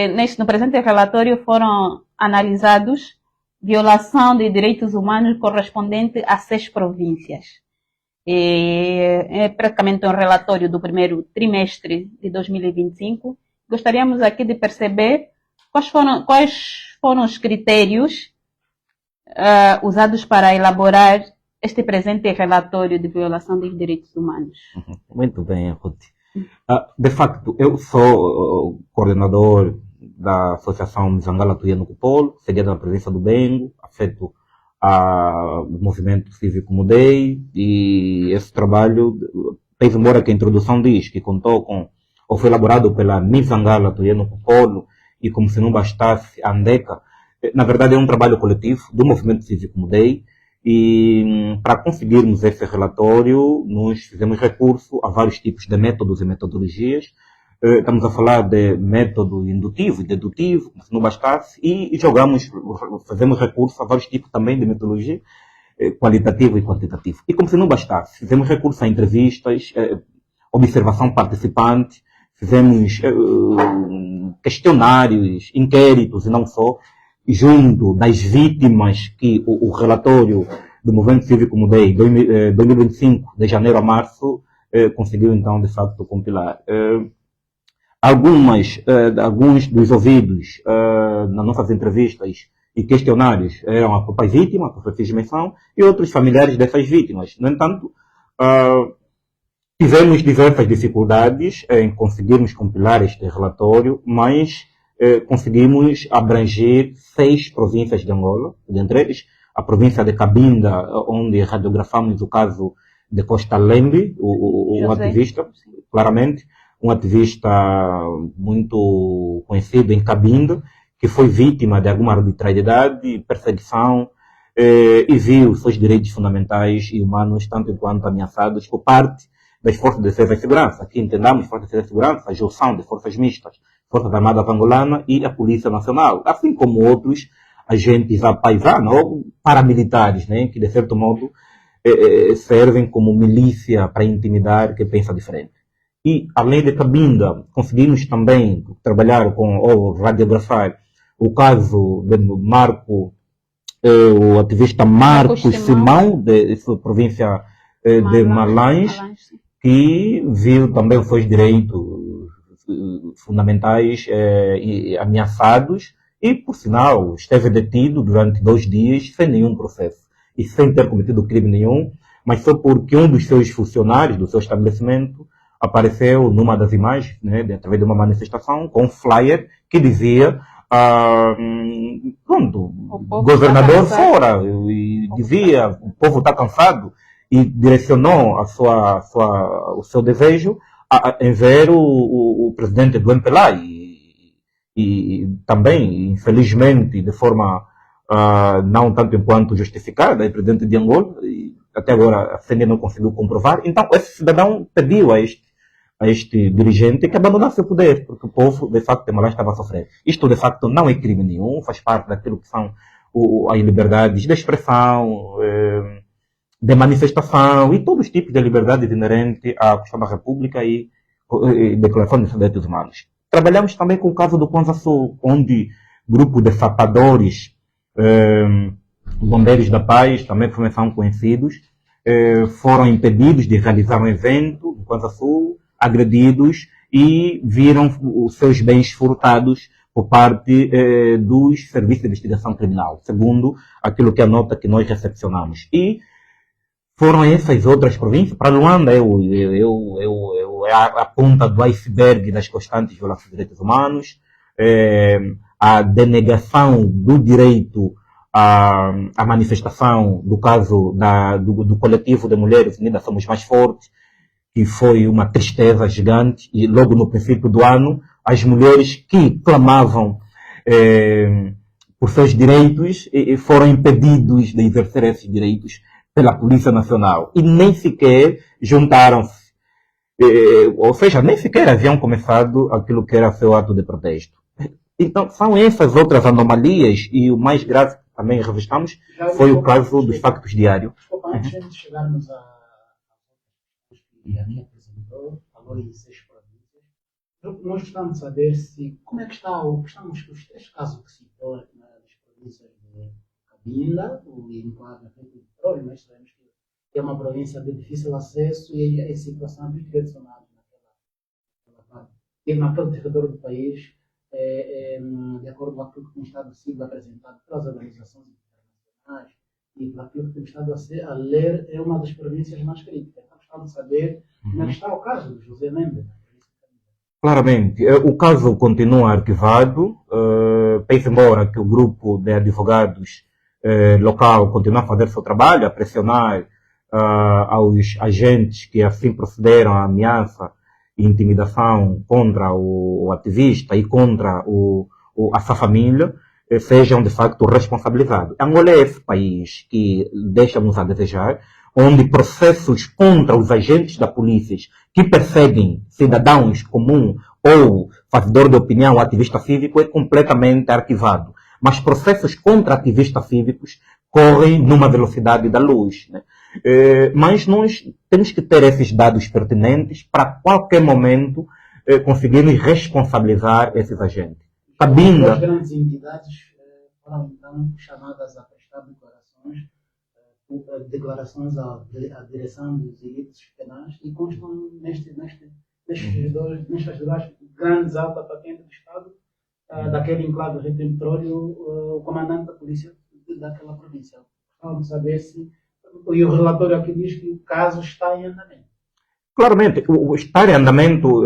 No presente relatório foram analisados violação de direitos humanos correspondente a 6 províncias. É praticamente um relatório do primeiro trimestre de 2025. Gostaríamos aqui de perceber quais foram os critérios usados para elaborar este presente relatório de violação dos direitos humanos. Muito bem, Ruth. De facto, eu sou coordenador da Associação Mzangala Tuyeno Kupolo, sediada na província do Bengo, afeto ao movimento cívico Mudei, e esse trabalho, fez embora que a introdução diz que contou com, ou foi elaborado pela Mzangala Tuyeno Kupolo, e como se não bastasse, a ANDECA, na verdade é um trabalho coletivo do movimento cívico Mudei, e para conseguirmos esse relatório, nós fizemos recurso a vários tipos de métodos e metodologias. Estamos a falar de método indutivo e dedutivo, como se não bastasse, e fazemos recurso a vários tipos também de metodologia, qualitativo e quantitativo. E como se não bastasse, fizemos recurso a entrevistas, observação participante, fizemos questionários, inquéritos e não só, junto das vítimas que o relatório do Movimento Cívico Mudei 2025, de janeiro a março, conseguiu então de facto compilar. Alguns dos ouvidos nas nossas entrevistas e questionários eram a própria vítima, que eu fiz menção, e outros familiares dessas vítimas. No entanto, tivemos diversas dificuldades em conseguirmos compilar este relatório, mas conseguimos abranger 6 províncias de Angola, dentre eles a província de Cabinda, onde radiografamos o caso de Costa Lembe, o ativista, claramente, um ativista muito conhecido em Cabinda, que foi vítima de alguma arbitrariedade, perseguição, e viu seus direitos fundamentais e humanos, tanto quanto ameaçados por parte das Forças de Defesa e Segurança. Aqui entendamos Forças de Defesa e Segurança, a junção de forças mistas, Forças Armadas Angolanas e a Polícia Nacional, assim como outros agentes apaisanos ou paramilitares, né, que de certo modo servem como milícia para intimidar quem pensa diferente. E, além de Cabinda, conseguimos também trabalhar ou radiografar o caso do Marco, o ativista Marcos Simão, de província de Malange, que viu também os seus direitos fundamentais ameaçados e, por sinal, esteve detido durante 2 dias sem nenhum processo e sem ter cometido crime nenhum, mas só porque um dos seus funcionários do seu estabelecimento apareceu numa das imagens, né, através de uma manifestação, com um flyer que dizia governador fora, e dizia o povo está cansado, e direcionou o seu desejo em ver o presidente do MPLA, e também, infelizmente, de forma não tanto enquanto justificada, é presidente de Angola, e até agora a CNE não conseguiu comprovar. Então, esse cidadão pediu a este dirigente que abandonasse o poder, porque o povo, de facto, de Malá estava a sofrer. Isto, de facto, não é crime nenhum, faz parte daquilo que são as liberdades de expressão, de manifestação e todos os tipos de liberdades inerentes à Constituição da República e Declaração dos Direitos Humanos. Trabalhamos também com o caso do Kwanza Sul, onde grupo de sapadores, bombeiros da paz, também são conhecidos, foram impedidos de realizar um evento no Kwanza Sul, agredidos e viram os seus bens furtados por parte dos serviços de investigação criminal, segundo aquilo que é a nota que nós recepcionamos. E foram essas outras províncias. Para Luanda é a ponta do iceberg das constantes violações de direitos humanos, a denegação do direito à manifestação, do caso do coletivo de mulheres unidas Somos Mais Fortes, que foi uma tristeza gigante, e logo no princípio do ano, as mulheres que clamavam por seus direitos foram impedidos de exercer esses direitos pela Polícia Nacional, e nem sequer juntaram-se, ou seja, nem sequer haviam começado aquilo que era seu ato de protesto. Então, são essas outras anomalias, e o mais grave que também revistamos foi o caso dos factos diários. Desculpa, antes de chegarmos a aqui apresentou, falou em 6 províncias, Nós gostamos de saber como é que estamos os três casos que citou nas províncias de Cabinda, o enclave de Petróleo, mas sabemos que é uma província de difícil acesso e a situação dos direitos humanos naquela parte. E naquele território do país, de acordo com aquilo que tem estado sendo apresentado pelas organizações internacionais e por aquilo que tem estado a ler, é uma das províncias mais críticas. Então, gostamos de saber como é que está o caso do José Mendes. Claramente, o caso continua arquivado, pese embora que o grupo de advogados local continue a fazer seu trabalho, a pressionar aos agentes que assim procederam à ameaça e intimidação contra o ativista e contra a sua família, sejam de facto responsabilizados. Angola é esse país que deixa-nos a desejar, onde processos contra os agentes da polícia que perseguem cidadãos comuns ou fazedor de opinião ou ativista cívico é completamente arquivado. Mas processos contra ativistas cívicos correm numa velocidade da luz, né? Mas nós temos que ter esses dados pertinentes para qualquer momento conseguirmos responsabilizar esses agentes. Cabinda. As grandes entidades foram então chamadas a prestar declarações à direção dos delitos penais e constam nestas duas grandes altas patentes do Estado, daquele enclave de Petróleo, o comandante da polícia daquela província. Vamos saber e o relatório aqui diz que o caso está em andamento. Claramente, o estar em andamento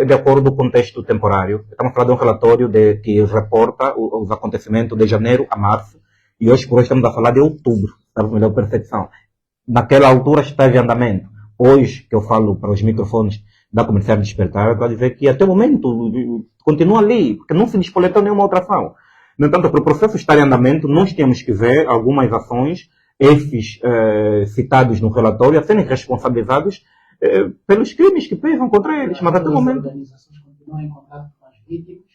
de acordo com o contexto temporário. Estamos falando de um relatório que reporta os acontecimentos de janeiro a março e hoje por hoje estamos a falar de outubro, para a melhor percepção. Naquela altura estava em andamento. Hoje, que eu falo para os microfones da Comercial Despertar, eu estou a dizer que até o momento continua ali, porque não se despoletou nenhuma outra ação. No entanto, para o processo estar em andamento, nós temos que ver algumas ações, esses citados no relatório, a serem responsabilizados pelos crimes que pesam contra eles. Mas até o momento... As organizações continuam em contato com as vítimas?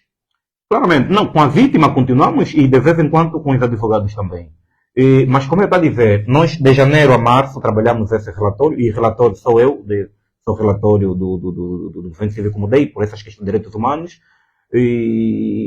Claramente, não, com a vítima continuamos e de vez em quando com os advogados também. Mas como eu estou a dizer, nós de janeiro a março trabalhamos esse relatório, e relatório sou eu, sou relatório do Defensa Cívico Mudei, por essas questões de direitos humanos,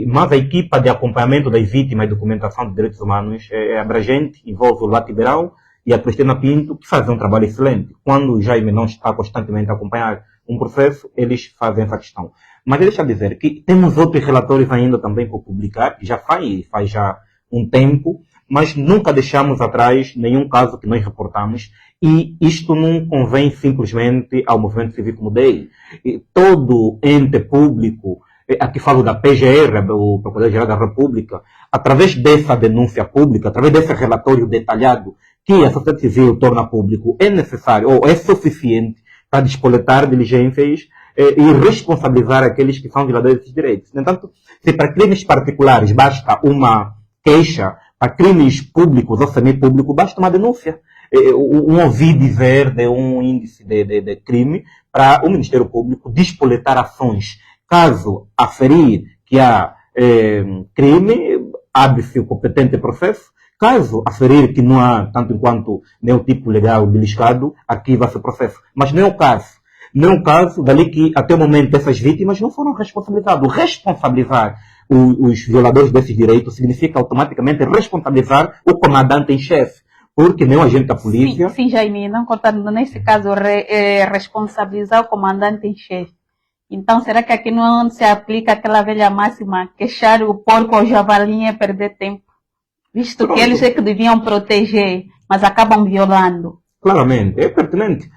mas a equipa de acompanhamento das vítimas e documentação de direitos humanos é abrangente, envolve o Lati Beirão e a Cristina Pinto, que fazem um trabalho excelente. Quando o Jaime não está constantemente a acompanhar um processo, eles fazem essa questão. Mas deixa eu dizer que temos outros relatórios ainda também por publicar, que já faz já um tempo, mas nunca deixamos atrás nenhum caso que nós reportamos, e isto não convém simplesmente ao Movimento Cívico Mudei. Todo ente público, aqui falo da PGR, o Procurador-Geral da República, através dessa denúncia pública, através desse relatório detalhado que a sociedade civil torna público, é necessário ou é suficiente para despoletar diligências e responsabilizar aqueles que são violadores desses direitos. No entanto, se para crimes particulares basta uma queixa, para crimes públicos ou semipúblicos basta uma denúncia. Um ouvir dizer de um índice de crime para o Ministério Público despoletar ações. Caso aferir que há crime, abre-se o competente processo. Caso aferir que não há, tanto enquanto nenhum tipo legal beliscado, arquiva-se o processo. Mas não é o caso. Não é o caso, dali que até o momento essas vítimas não foram responsabilizadas. Responsabilizar os violadores desses direitos significa automaticamente responsabilizar o comandante em chefe. Porque nem o agente da polícia... Sim, Jaime, não contando nesse caso, responsabilizar o comandante em chefe. Então, será que aqui não se aplica aquela velha máxima, queixar o porco ao javali é perder tempo? Visto Pronto. Que eles é que deviam proteger, mas acabam violando. Claramente, é pertinente.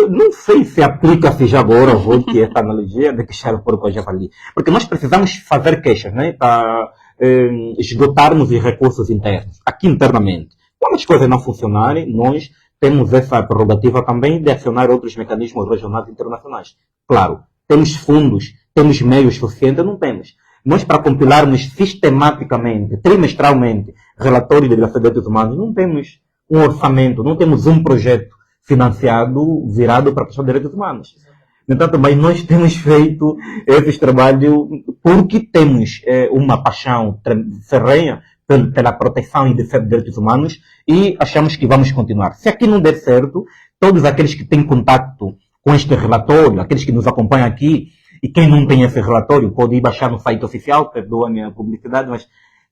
Não sei se aplica-se já agora, vou que essa analogia de queixar o porco ao javali. Porque nós precisamos fazer queixas, né, para esgotarmos os recursos internos, aqui internamente. Quando as coisas não funcionarem, nós temos essa prerrogativa também de acionar outros mecanismos regionais e internacionais. Claro, temos fundos, temos meios suficientes, não temos. Nós, para compilarmos sistematicamente, trimestralmente, relatórios de violação de direitos humanos, não temos um orçamento, não temos um projeto financiado, virado para a questão de direitos humanos. No entanto, mas nós temos feito esse trabalho porque temos uma paixão ferrenha pela proteção e defesa de direitos humanos e achamos que vamos continuar. Se aqui não der certo, todos aqueles que têm contato com este relatório, aqueles que nos acompanham aqui, E quem não tem esse relatório pode ir baixar no site oficial, perdoa a minha publicidade, mas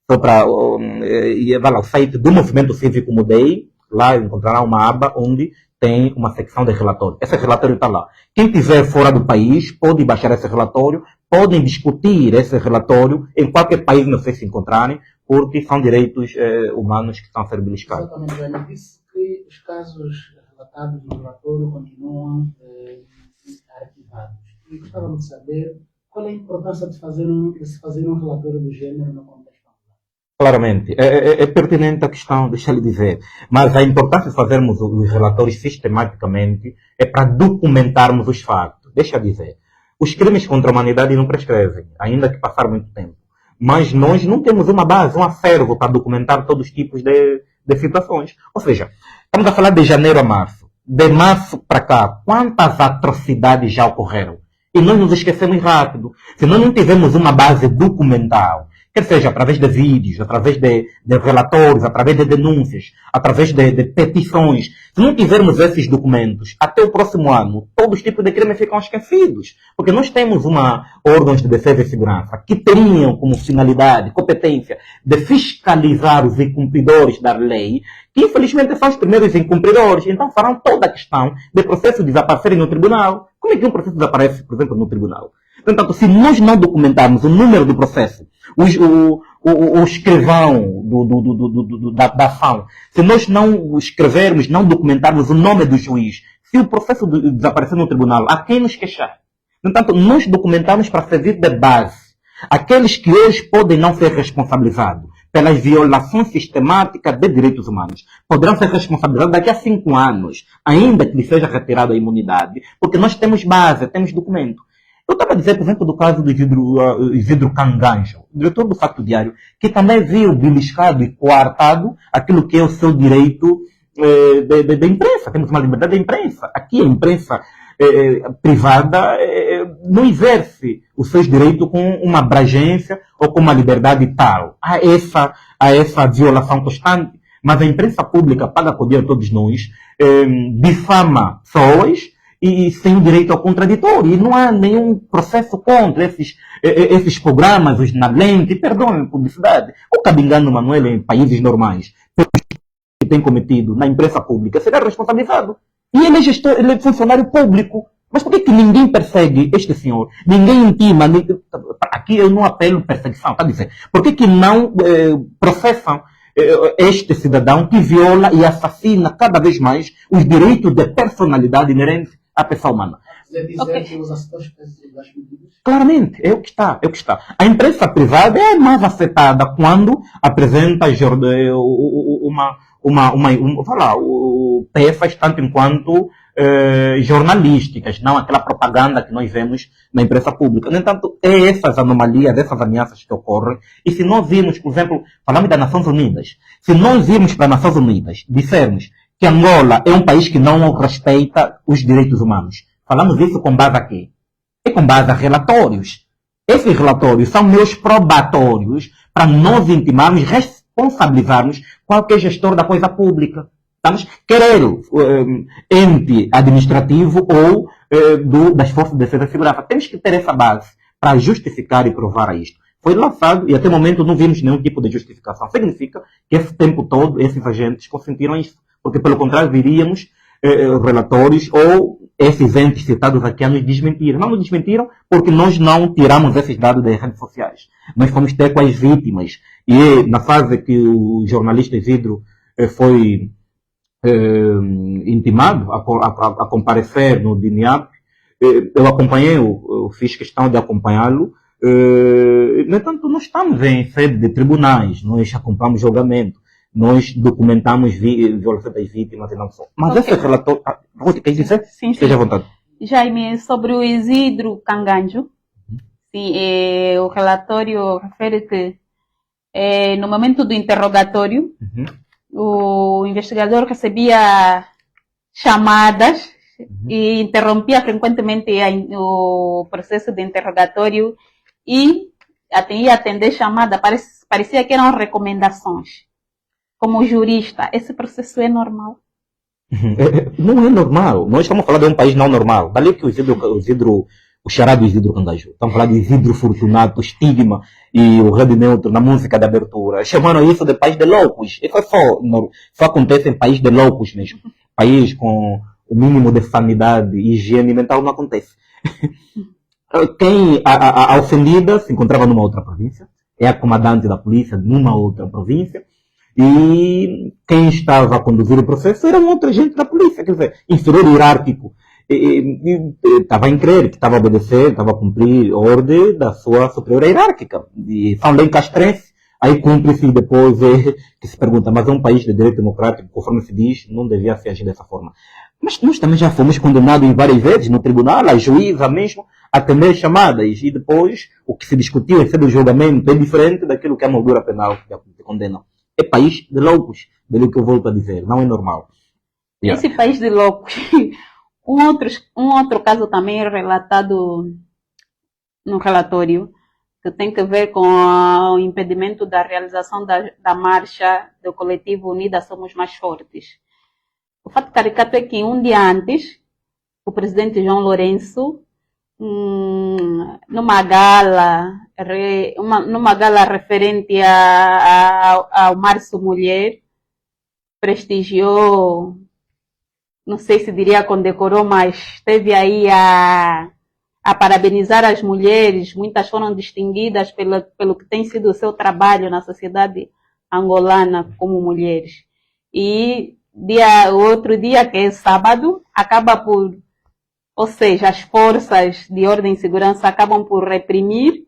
só para vai lá, o site do Movimento Cívico Mudei, lá encontrará uma aba onde tem uma secção de relatório. Esse relatório está lá. Quem estiver fora do país pode baixar esse relatório, podem discutir esse relatório em qualquer país onde vocês se encontrarem, porque são direitos humanos que estão a ser beliscados. Exatamente, Jaime. Disse que os casos relatados no relatório continuam arquivados. E gostávamos de saber qual é a importância de se fazer um relatório do gênero no contexto. Claramente, é pertinente a questão, deixa-lhe dizer, mas a importância de fazermos os relatórios sistematicamente é para documentarmos os factos. Deixa eu dizer, os crimes contra a humanidade não prescrevem, ainda que passar muito tempo, mas nós não temos uma base, um acervo para documentar todos os tipos de situações. Ou seja, estamos a falar de janeiro a março. De março para cá, quantas atrocidades já ocorreram? E nós nos esquecemos rápido. Se nós não tivermos uma base documental, quer seja através de vídeos, através de relatórios, através de denúncias, através de petições. Se não tivermos esses documentos, até o próximo ano, todos os tipos de crimes ficam esquecidos. Porque nós temos órgãos de defesa e segurança que teriam como finalidade, competência, de fiscalizar os incumpridores da lei, que infelizmente são os primeiros incumpridores. Então farão toda a questão de processos desaparecerem no tribunal. Como é que um processo desaparece, por exemplo, no tribunal? Portanto, se nós não documentarmos o número do processo, o escrivão da ação, se nós não escrevermos, não documentarmos o nome do juiz, se o processo desaparecer no tribunal, a quem nos queixar? Portanto, nós documentamos para servir de base. Aqueles que hoje podem não ser responsabilizados pelas violações sistemáticas de direitos humanos poderão ser responsabilizados daqui a 5 anos, ainda que lhe seja retirada a imunidade, porque nós temos base, temos documento. Eu estava a dizer, por exemplo, do caso do Isidro Canganjo, diretor do Facto Diário, que também viu beliscado e coartado aquilo que é o seu direito de imprensa. Temos uma liberdade de imprensa. Aqui a imprensa privada não exerce os seus direitos com uma abrangência ou com uma liberdade tal. Há essa violação constante, mas a imprensa pública paga com o dinheiro de todos nós, difama pessoas, e sem o direito ao contraditório. E não há nenhum processo contra esses programas, os na lente, perdoem publicidade. O Cabingano Manuel, em países normais, que tem cometido na imprensa pública, será responsabilizado. E ele é gestor, ele é funcionário público. Mas por que ninguém persegue este senhor? Ninguém intima. Aqui eu não apelo perseguição, está a dizer. Por que não processam este cidadão que viola e assassina cada vez mais os direitos de personalidade inerentes à pessoa humana? Que os assessores das medidas? Claramente, é o que está. A imprensa privada é mais afetada quando apresenta peças tanto enquanto jornalísticas, não aquela propaganda que nós vemos na imprensa pública. No entanto, é essas anomalias, essas ameaças que ocorrem. E se nós irmos, por exemplo, falamos das Nações Unidas, se nós irmos para as Nações Unidas, dissermos que Angola é um país que não respeita os direitos humanos, falamos isso com base a quê? É com base a relatórios. Esses relatórios são meus probatórios para nós intimarmos, responsabilizarmos qualquer gestor da coisa pública. Quer ele, ente administrativo ou das forças de defesa e segurança. Temos que ter essa base para justificar e provar isto. Foi lançado e até o momento não vimos nenhum tipo de justificação. Significa que esse tempo todo esses agentes consentiram isso. Porque, pelo contrário, viríamos relatórios ou esses entes citados aqui a nos desmentir. Não nos desmentiram porque nós não tiramos esses dados das redes sociais. Nós fomos ter com as vítimas. E na fase que o jornalista Isidro foi intimado a comparecer no DINIAP, eu acompanhei, fiz questão de acompanhá-lo. No entanto, nós estamos em sede de tribunais, nós acompanhamos julgamento, nós documentamos violação das vítimas e não só. Mas esse relatório, quer dizer? Sim. Esteja à vontade. Jaime, sobre o Isidro Canganjo, sim, o relatório refere que no momento do interrogatório, o investigador recebia chamadas e interrompia frequentemente o processo de interrogatório e ia atender chamada. Parecia que eram recomendações. Como jurista, esse processo é normal? Não é normal. Nós estamos falando de um país não normal. Dali que o Isidro o Xará do Isidro Cangajú. Estamos a falar de Isidro Fortunato, Estigma e o Red Neutro na música de abertura. Chamaram isso de país de loucos. Isso é só acontece em país de loucos mesmo. País com o mínimo de sanidade e higiene mental não acontece. A ofendida se encontrava numa outra província, é a comandante da polícia numa outra província, e quem estava a conduzir o processo era um outro agente da polícia, quer dizer, inferior hierárquico. Estava em crer que estava a obedecer, estava a cumprir a ordem da sua superior hierárquica. E são lei castrense, aí cumpre-se depois que se pergunta, mas é um país de direito democrático, conforme se diz, não devia se agir dessa forma. Mas nós também já fomos condenados em várias vezes no tribunal, a juíza mesmo, a atender chamadas, e depois o que se discutiu em sede do julgamento é diferente daquilo que é a moldura penal que condena. É país de loucos, pelo que eu volto a dizer, não é normal. Yeah. Esse país de loucos. Um outro caso também é relatado no relatório, que tem a ver com o impedimento da realização da marcha do coletivo Unida Somos Mais Fortes. O fato caricato é que um dia antes, o presidente João Lourenço, numa gala referente ao Março Mulher, prestigiou, não sei se diria condecorou, mas esteve aí a parabenizar as mulheres. Muitas foram distinguidas pelo que tem sido o seu trabalho na sociedade angolana como mulheres. E o outro dia, que é sábado, ou seja, as forças de ordem e segurança acabam por reprimir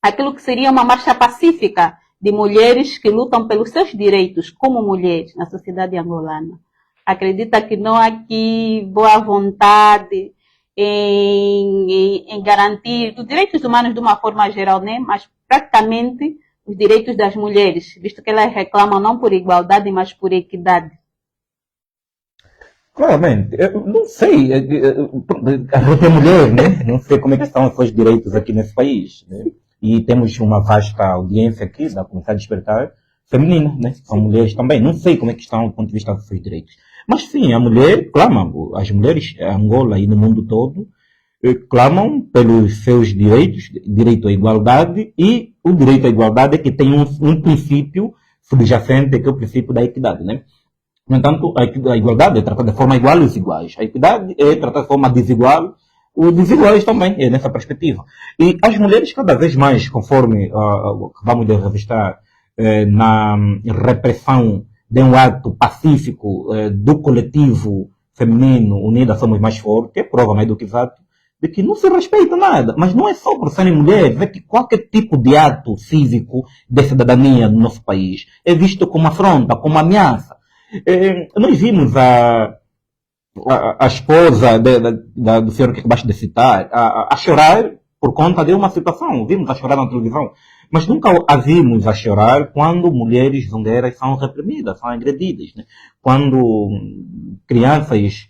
aquilo que seria uma marcha pacífica de mulheres que lutam pelos seus direitos como mulheres na sociedade angolana. Acredita que não há aqui boa vontade em garantir os direitos humanos de uma forma geral, né? Mas praticamente os direitos das mulheres, visto que elas reclamam não por igualdade, mas por equidade. Claramente, eu não sei, a gente é mulher, né? Não sei como é que estão os seus direitos aqui nesse país, né? E temos uma vasta audiência aqui da comunidade despertar feminina, né? São mulheres também, não sei como é que estão do ponto de vista dos seus direitos. Mas sim, a mulher clama, as mulheres em Angola e no mundo todo clamam pelos seus direitos, direito à igualdade, e o direito à igualdade é que tem um princípio subjacente, que é o princípio da equidade, né? No entanto, a igualdade é tratada de forma igual os iguais. A equidade é tratada de forma desigual os desiguais também, é nessa perspectiva. E as mulheres cada vez mais, conforme vamos revistar na repressão de um ato pacífico do coletivo feminino Unida Somos Mais Fortes, que é prova mais do que exato, de que não se respeita nada. Mas não é só por serem mulheres, é que qualquer tipo de ato cívico de cidadania no nosso país é visto como afronta, como ameaça. Nós vimos a esposa do senhor que acabaste de citar a chorar por conta de uma situação. Vimos a chorar na televisão. Mas nunca a vimos a chorar quando mulheres zungueiras são reprimidas, são agredidas. Né? Quando crianças...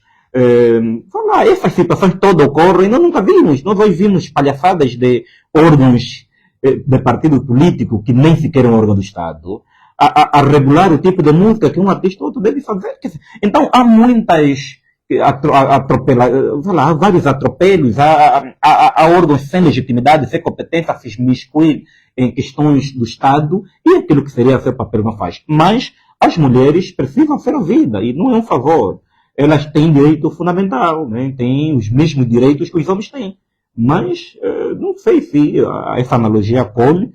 essas situações todas ocorrem, nós nunca vimos. Nós hoje vimos palhaçadas de órgãos de partido político que nem sequer é um órgão do Estado. A regular o tipo de música que um artista ou outro deve fazer. Então, há muitas há vários atropelos, há órgãos sem legitimidade, sem competência, a se esmiscuir em questões do Estado, e aquilo que seria seu papel não faz. Mas as mulheres precisam ser ouvidas, e não é um favor. Elas têm direito fundamental, né? Têm os mesmos direitos que os homens têm. Mas não sei se essa analogia acolhe,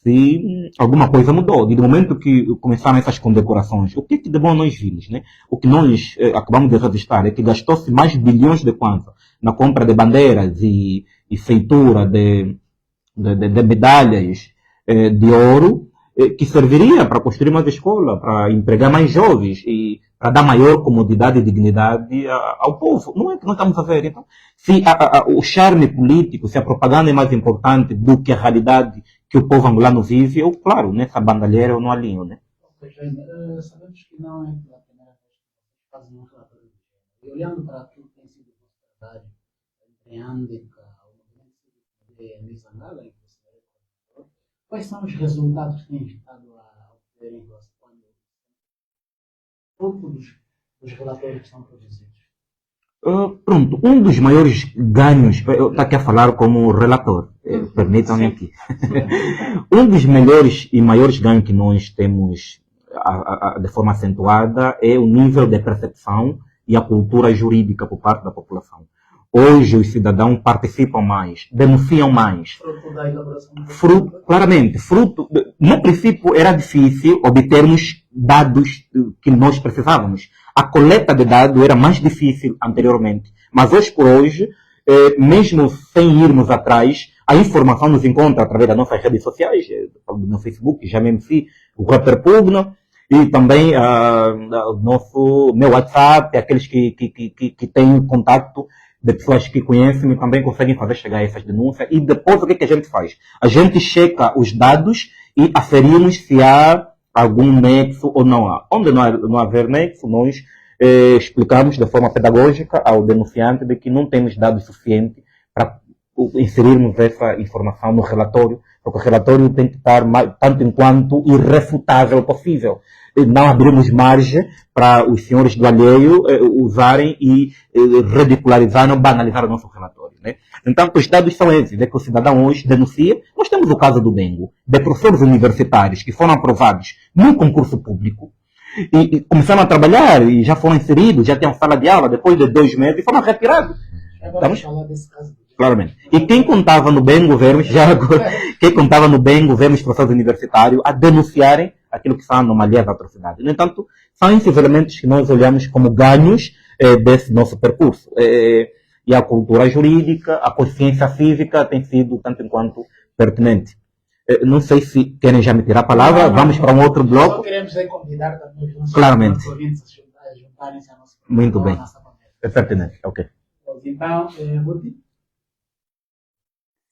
se alguma coisa mudou. E do momento que começaram essas condecorações, o que de bom nós vimos? Né? O que nós acabamos de revistar é que gastou-se mais bilhões de kwanza na compra de bandeiras e feitura de medalhas de ouro, que serviria para construir mais escola, para empregar mais jovens e para dar maior comodidade e dignidade ao povo. Não é que nós estamos a ver. Então, se o charme político, se a propaganda é mais importante do que a realidade que o povo angolano vive, eu, claro, nessa bandalheira eu não alinho, né? Sabemos que não é pela primeira vez que fazem um relatório do gênero. E olhando para aquilo que tem sido o trabalho entre a Andeca, o movimento de Mizangala, quais são os resultados que têm estado a obter em relação ao grupo dos relatórios que são produzidos? Pronto, um dos maiores ganhos, eu estou aqui a falar como relator, permitam-me aqui. Um dos melhores e maiores ganhos que nós temos de forma acentuada é o nível de percepção e a cultura jurídica por parte da população. Hoje os cidadãos participam mais, denunciam mais. Fruto da elaboração do Claramente, no princípio era difícil obtermos dados que nós precisávamos. A coleta de dados era mais difícil anteriormente, mas hoje por hoje, mesmo sem irmos atrás, a informação nos encontra através das nossas redes sociais, do meu Facebook, já me o Rapper Pugno, e também meu WhatsApp, aqueles que têm contato de pessoas que conhecem e também conseguem fazer chegar essas denúncias. E depois o que a gente faz? A gente checa os dados e aferimos se há algum nexo ou não há. Onde não haver nexo, nós explicamos de forma pedagógica ao denunciante de que não temos dados suficientes para inserirmos essa informação no relatório, porque o relatório tem que estar tanto enquanto irrefutável possível. Não abrimos margem para os senhores do alheio usarem e ridicularizar ou banalizar o nosso relatório. Né? Então, os dados são esses, que o cidadão hoje denuncia. Nós temos o caso do Bengo, de professores universitários que foram aprovados num concurso público e começaram a trabalhar e já foram inseridos, já têm sala de aula, depois de 2 meses, e foram retirados. Vamos falar desse caso. Claramente. E quem contava no bem governo, quem contava no bem governo os professores universitários a denunciarem aquilo que são anomalias da atrocidade. No entanto, são esses elementos que nós olhamos como ganhos desse nosso percurso. E a cultura jurídica, a consciência cívica tem sido tanto enquanto pertinente. Não sei se querem já me tirar a palavra, vamos para um outro bloco. Só queremos convidar também os nossos ouvintes a juntarem-se a nossa conversa. Muito bem. É pertinente, ok. Então, Ruth?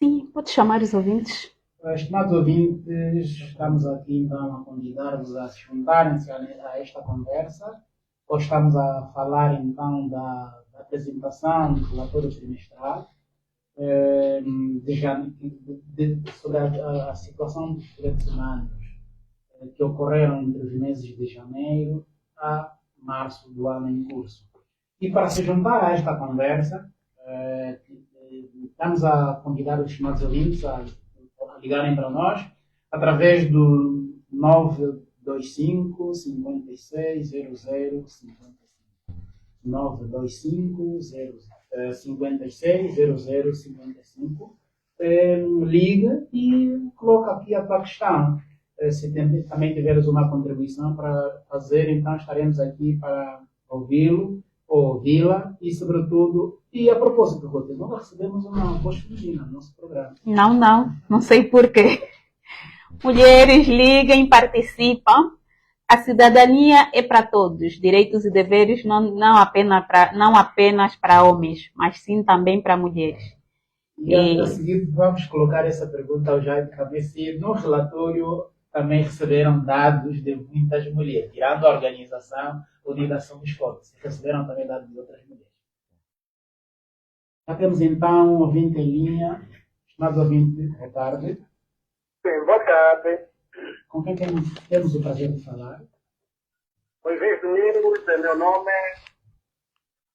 Sim, pode chamar os ouvintes. Estimados ouvintes, estamos aqui então a convidar-vos a se juntarem-se a esta conversa. Hoje estamos a falar então da apresentação do relatório trimestral sobre a situação dos direitos humanos que ocorreram entre os meses de janeiro a março do ano em curso. E para se juntar a esta conversa, estamos a convidar os estimados ouvintes a ligarem para nós através do 925 56 00 55. 925 56 00 55. Liga e coloca aqui a tua questão. Se também tiveres uma contribuição para fazer, então estaremos aqui para ouvi-lo, ouvi-la e, sobretudo, e a propósito, Ruth, nós recebemos uma voz feminina no nosso programa. Não sei porquê. Mulheres liguem, participam. A cidadania é para todos, direitos e deveres não apenas para homens, mas sim também para mulheres. E a seguir vamos colocar essa pergunta ao Jaime também, se no relatório também receberam dados de muitas mulheres, tirando a organização Unidação dos Fortes, receberam também dados de outras mulheres. Já temos então um ouvinte em linha, chamado ouvinte, boa tarde. Sim, boa tarde. Com quem temos o prazer de falar? Moisés Domingos, meu nome.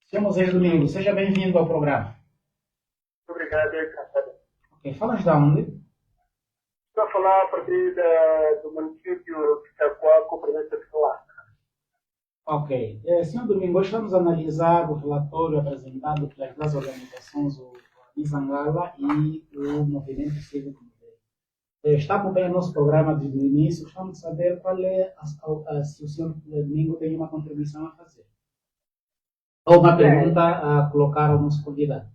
Senhor Moisés Domingos, seja bem-vindo ao programa. Obrigado. Ok, falas de onde? Estou a falar a partir do município de Chacoaco, província de Solar. Ok. Senhor Domingos, estamos a analisar o relatório apresentado pelas duas organizações, o Isangala e o Movimento Cívico. Está acompanhando o nosso programa desde o início. Gostamos de saber qual é se o senhor Domingo tem uma contribuição a fazer. Ou uma pergunta a colocar ao nosso convidado.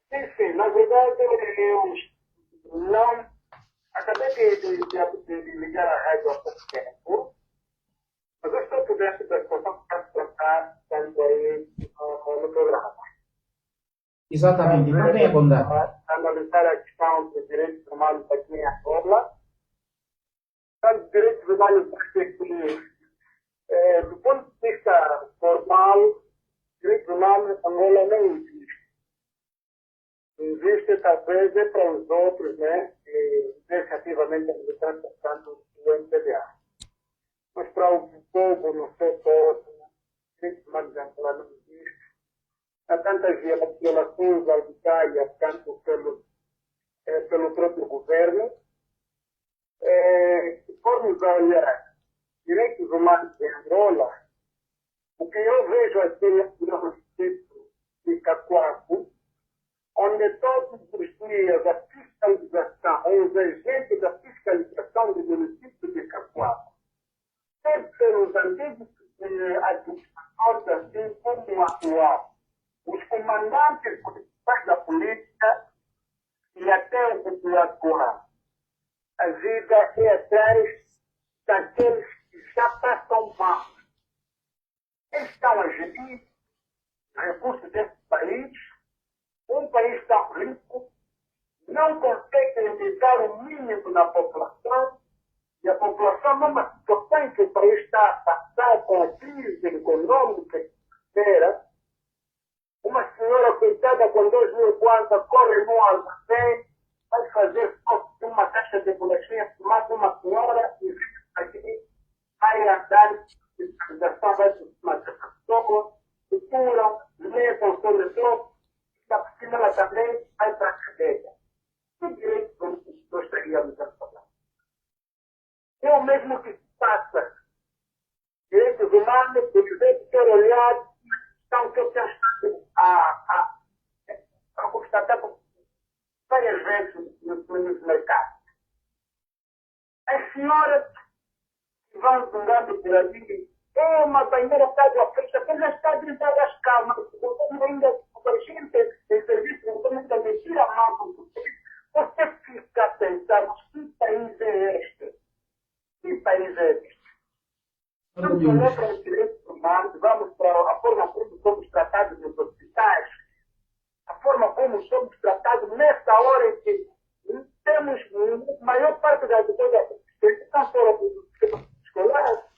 Sim. Na verdade, eu não acabei de ligar a rádio há pouco tempo, mas eu estou por dentro da situação que está se tratar também no programa. Exatamente. Então, tenha bondade. Analisar a questão dos direitos humanos aqui em Angola. Os direitos humanos, porque, do ponto de vista formal, direitos humanos em Angola não existe. Existe, talvez, para os outros, né, que efetivamente a militar portanto o MPDA. Mas para o povo, no seu todo, direitos humanos em Angola não existe. há tantas violações ao Italia, tanto pelo próprio governo. Se formos a olhar direitos humanos em Angola, o que eu vejo aqui no distrito de Cacoapo, onde todos os dias a fiscalização, ou os agentes da fiscalização do município de Cacoapo, sempre pelos antigos administradores, assim como o atual, os comandantes principais da política e até o popular, a vida é atrás daqueles que já passam mal. Eles estão a gerir recursos desse país, um país tão rico, não conseguem dar o mínimo na população, e a população, numa situação em que o país está a passar com a crise econômica e financeira, uma senhora coitada com 2.000 kwanza corre num armazém, vai fazer só uma caixa de bolachinha, mata uma senhora e fica aqui, vai andar, fiscalização vai por cima dessa pessoa, procuram, levam o seu letrão, e a piscina ela também vai para a cadeia. Que direito gostaríamos de falar? É o mesmo que se passa. Direitos humanos, por exemplo, ter olhado, estão que eu tenho estado a constatar várias vezes nos mercados. As senhoras que vão andando por ali, é uma banheira está de oferta, que já está gritando às calmas, o ainda a gente em serviço, o ainda me tira a mão do você fica a pensar, mas que país é este? Que país é este? Vamos olhar para os direitos humanos, vamos para a forma como somos tratados nos hospitais, a forma como somos tratados nessa hora em que temos a maior parte da educação fora do sistema escolar.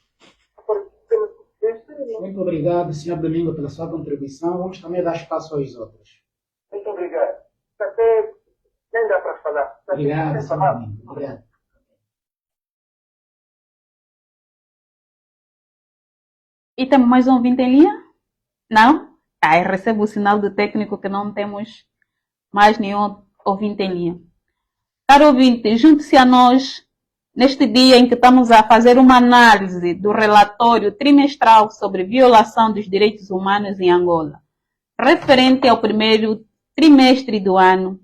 Muito obrigado, Sr. Domingo, pela sua contribuição. Vamos também dar espaço aos outros. Muito obrigado. Até nem dá para falar. Obrigado, Sr. Domingo. Obrigado. E temos mais um ouvinte em linha? Não? Ah, eu recebo o sinal do técnico que não temos mais nenhum ouvinte em linha. Caro ouvinte, junte-se a nós neste dia em que estamos a fazer uma análise do relatório trimestral sobre violação dos direitos humanos em Angola, referente ao primeiro trimestre do ano.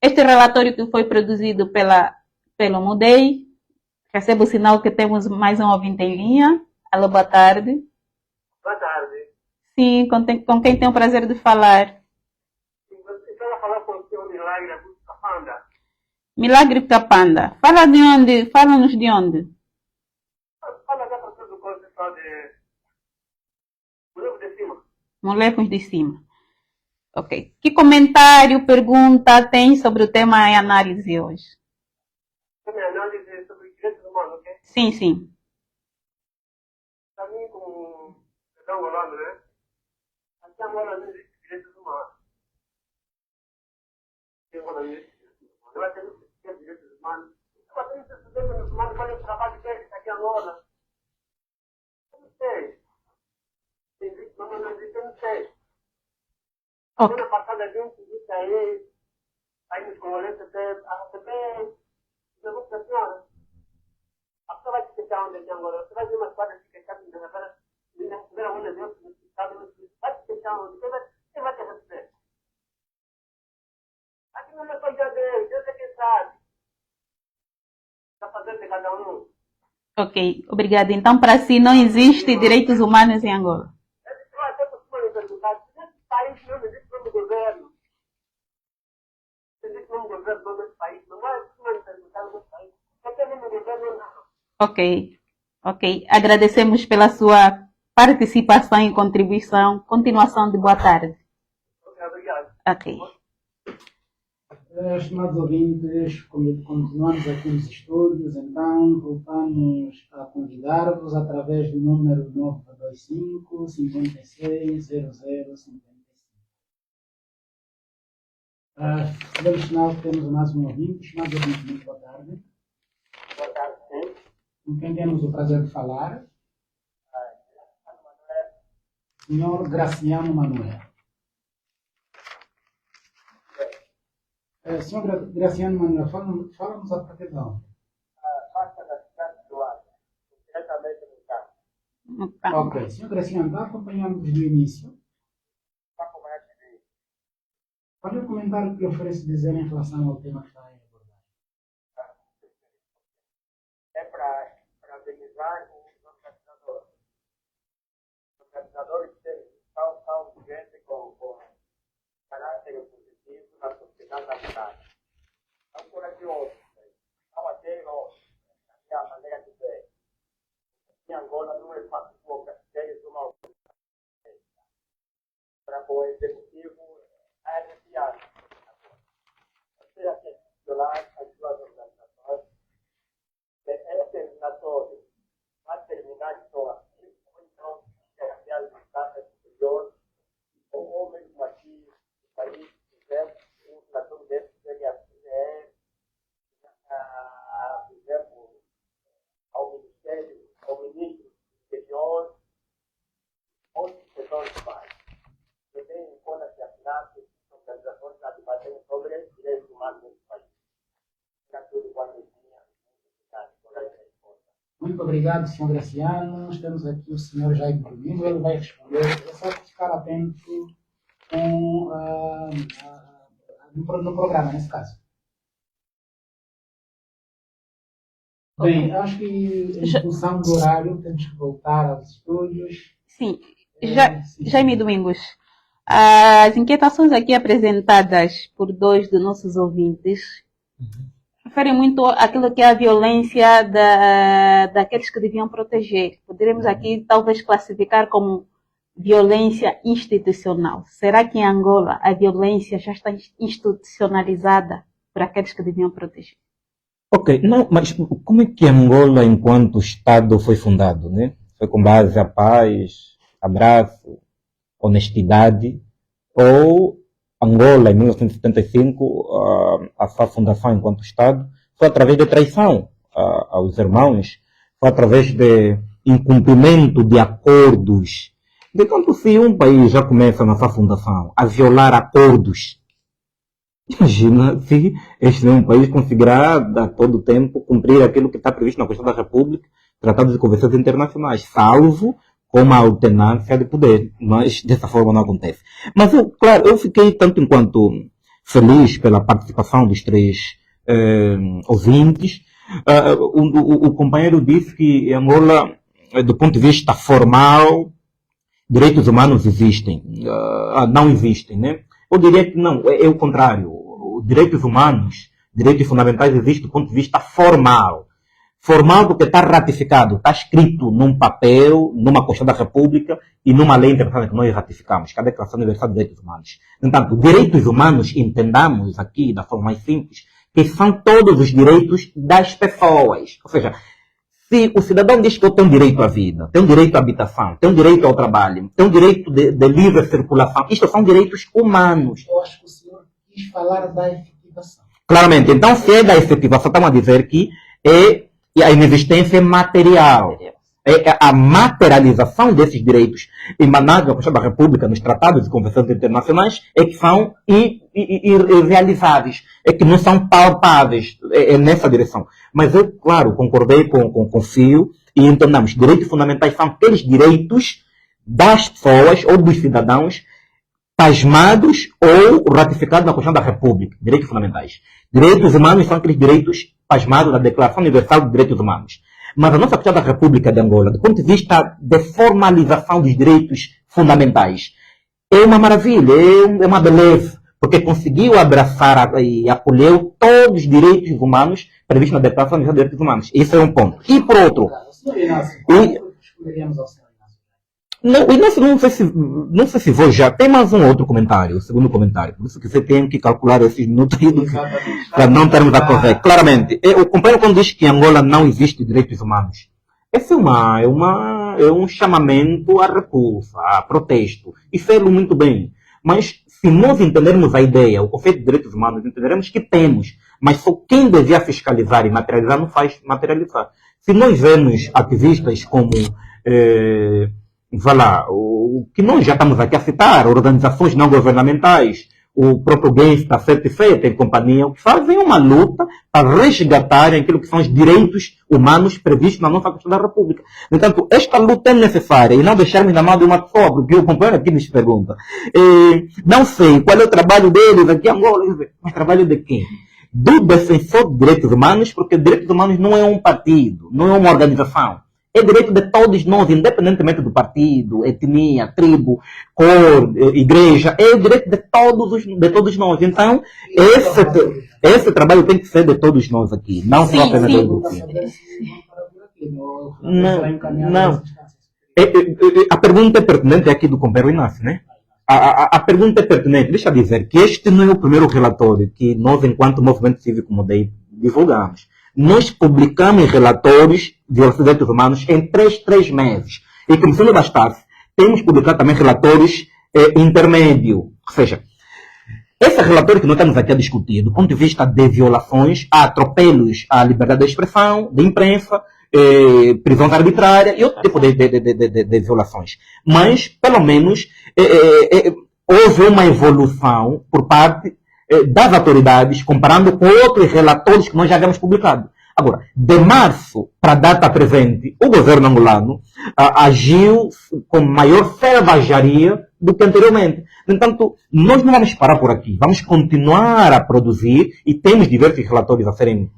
Este relatório que foi produzido pelo MUDEI, recebo o sinal que temos mais um ouvinte em linha. Alô, boa tarde. Boa tarde. Sim, com quem tenho o prazer de falar? Você vai falar com o senhor Milagre Augusto Capanda? Milagre Capanda. Fala de onde? Fala-nos de onde? Fala da pessoa do pessoal de Molecos de Cima. Molecos de Cima. Ok. Que comentário, pergunta tem sobre o tema em análise hoje? Também análise sobre direitos humanos, ok? Sim, sim. Para mim, como cidadão angolano, né? Aqui em Angola não existe direitos humanos. Aqui em Angola não existe direitos humanos. Ela tem direitos humanos. Mas tem esses direitos humanos, qual é o trabalho deles aqui em Angola? Eu não sei. Tem direitos humanos, não existe, eu não sei. Ok. Semana passada a gente disse aí nos congolenses até a receber pergunta da senhora. A pessoa vai te queixar onde aqui agora. Você vai ver uma quadra de queixar de repente, na primeira onda de outro, vai te queixar onde? Quem vai te receber? Aqui não é coisa dele, Deus é quem sabe. Está fazendo de cada um. Ok, obrigada. Então, para si, não existe direitos humanos em Angola? Eu até costumo me perguntar, se nesse país não existe nome governo, se existe nome governo nesse país, não é costumo me perguntar no país. Só tem nome governo não. Ok, ok. Agradecemos pela sua participação e contribuição. Continuação de boa tarde. Ok, obrigado. Ok. Estimados ouvintes, continuamos aqui nos estúdios, então voltamos a convidar-vos através do número 925 56 0055. Pelo sinal que temos mais um ouvinte. Estimados ouvintes, muito boa tarde. Boa tarde, sim. Com quem temos o prazer de falar? Senhor Graciano Manuel. Senhor Graciano Manuel, fala-nos a partir de onde? Basta da cidade de Luanda, diretamente no campo. Tá. Ok, senhor Graciano, está acompanhando desde o início. Para como é que Qual é o comentário que lhe oferece dizer em relação ao tema que está aí abordado? é para amenizar os organizadores. Os organizadores são gente com caráter positivo na sociedade nacional. São corajosos, são até a maneira de ver. Em Angola não é fácil colocar seres uma para o executivo é arrepiado. Você já quer violar as suas organizações, é terminatório, vai terminar só aqui, ou então chegar às instâncias superiores, ou mesmo aqui no país, se tiver um relator desse, seria por exemplo, ao Ministério, ao Ministro do Interior, outros setores mais. Eu tenho em conta que as nações, as organizações já debatem sobre direitos humanos nesse país. Era tudo quando eu tinha Muito obrigado, senhor Graciano. Temos aqui o senhor Jaime Domingo, ele vai responder. É só ficar atento no programa, nesse caso. Bem, acho que em função do horário temos que voltar aos estúdios. Sim. Sim. Jaime Domingos, as inquietações aqui apresentadas por dois dos nossos ouvintes referem muito àquilo que é a violência daqueles que deviam proteger. Poderíamos aqui talvez classificar como violência institucional. Será que em Angola a violência já está institucionalizada por aqueles que deviam proteger? Ok, não, mas como é que Angola, enquanto Estado, foi fundado, né? Foi com base a paz, abraço, honestidade, ou Angola, em 1975, a sua fundação enquanto Estado, foi através de traição aos irmãos, foi através de incumprimento de acordos. De quanto se um país já começa na sua fundação a violar acordos, imagina se este mesmo país conseguirá a todo tempo cumprir aquilo que está previsto na Constituição da República, tratados e convenções internacionais, salvo com uma alternância de poder. Mas dessa forma não acontece. Mas eu fiquei tanto enquanto feliz pela participação dos três ouvintes. O companheiro disse que em Angola, do ponto de vista formal, direitos humanos existem. Não existem, né? Eu diria que não, é o contrário. Direitos humanos, direitos fundamentais existem do ponto de vista formal. Formal porque está ratificado, está escrito num papel, numa Constituição da República e numa lei internacional que nós ratificamos, que é a Declaração Universal dos Direitos Humanos. Portanto, direitos humanos, entendamos aqui da forma mais simples, que são todos os direitos das pessoas. Ou seja, se o cidadão diz que eu tenho direito à vida, tenho direito à habitação, tenho direito ao trabalho, tenho direito de livre circulação, isto são direitos humanos. Eu acho que o senhor quis falar da efetivação. Claramente, então se é da efetivação, estamos a dizer que é a inexistência material. É a materialização desses direitos emanados da Constituição da República, nos tratados e convenções internacionais, é que são irrealizáveis, é que não são palpáveis, é nessa direção. Mas eu, claro, concordei com o Fio e entendamos, direitos fundamentais são aqueles direitos das pessoas ou dos cidadãos pasmados ou ratificados na Constituição da República, direitos fundamentais. Direitos humanos são aqueles direitos pasmados da Declaração Universal dos Direitos Humanos. Mas a nossa Constituição da República de Angola, do ponto de vista de formalização dos direitos fundamentais, é uma maravilha, é uma beleza, porque conseguiu abraçar e acolheu todos os direitos humanos previstos na Declaração Universal dos Direitos Humanos. Esse é um ponto. E por outro... Senhor Inácio, como responderíamos ao senhor Inácio? Não sei se vou já. Tem mais um outro comentário, o segundo comentário. Por isso que você tem que calcular esses minutos para não termos a conversa. Claramente, o companheiro quando diz que em Angola não existe direitos humanos, esse é um chamamento à repulsa, a protesto. E sei-lo muito bem. Mas se nós entendermos a ideia, o conceito de direitos humanos, entenderemos que temos. Mas só quem devia fiscalizar e materializar não faz materializar. Se nós vemos ativistas como... o que nós já estamos aqui a citar, organizações não governamentais, o próprio Guedes está satisfeito em companhia, o que fazem uma luta para resgatarem aquilo que são os direitos humanos previstos na nossa Constituição da República. No entanto, esta luta é necessária e não deixarmos na mão de uma pessoa, porque o companheiro aqui nos pergunta. Não sei qual é o trabalho deles aqui em Angola, mas trabalho de quem? Do defensor de direitos humanos, porque direitos humanos não é um partido, não é uma organização. É direito de todos nós, independentemente do partido, etnia, tribo, cor, igreja. É o direito de todos nós. Então, esse trabalho tem que ser de todos nós aqui, não só apenas do grupo. Não. A pergunta é pertinente aqui do companheiro Inácio, né? A pergunta é pertinente. Deixa eu dizer que este não é o primeiro relatório que nós, enquanto Movimento Cívico Mudei, divulgamos. Nós publicamos relatórios de violação de direitos humanos em 3 meses. E como se não bastasse, temos publicado também relatórios intermédios. Ou seja, esse relatório que nós estamos aqui a discutir, do ponto de vista de violações, há atropelos à liberdade de expressão, de imprensa, prisões arbitrárias e outro tipo de violações. Mas, pelo menos, houve uma evolução por parte das autoridades, comparando com outros relatórios que nós já havíamos publicado. Agora, de março para a data presente, o governo angolano agiu com maior selvageria do que anteriormente. No entanto, nós não vamos parar por aqui. Vamos continuar a produzir e temos diversos relatórios a serem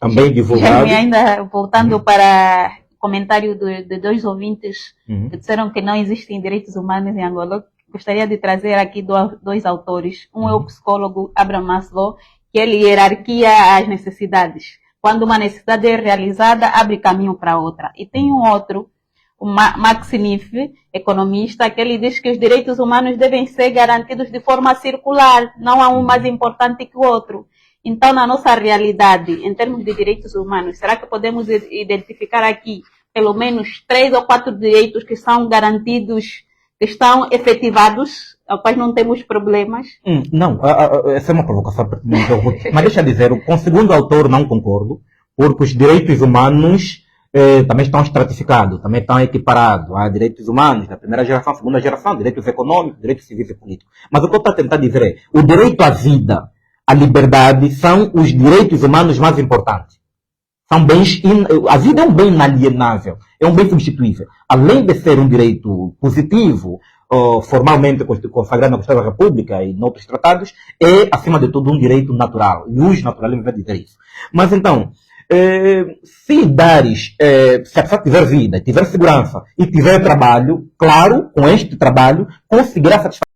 também divulgados. E ainda voltando para o comentário de 2 ouvintes que disseram que não existem direitos humanos em Angola, gostaria de trazer aqui 2 autores. Um é o psicólogo Abraham Maslow, que ele hierarquia as necessidades. Quando uma necessidade é realizada, abre caminho para outra. E tem um outro, o Max Niff, economista, que ele diz que os direitos humanos devem ser garantidos de forma circular, não há um mais importante que o outro. Então, na nossa realidade, em termos de direitos humanos, será que podemos identificar aqui pelo menos 3 ou 4 direitos que são garantidos, que estão efetivados, ao quais não temos problemas? Não, essa é uma provocação pertinente. Mas deixa eu dizer, com o segundo autor não concordo, porque os direitos humanos também estão estratificados, também estão equiparados. Há direitos humanos da primeira geração, segunda geração, direitos econômicos, direitos civis e políticos. Mas o que eu estou a tentar dizer é, o direito à vida, à liberdade, são os direitos humanos mais importantes. São bens, a vida é um bem inalienável, é um bem substituível. Além de ser um direito positivo, formalmente consagrado na Constituição da República e em outros tratados, é, acima de tudo, um direito natural. E os naturalistas vai dizer isso. Mas então, se a pessoa tiver vida, tiver segurança e tiver trabalho, claro, com este trabalho, conseguirá satisfazer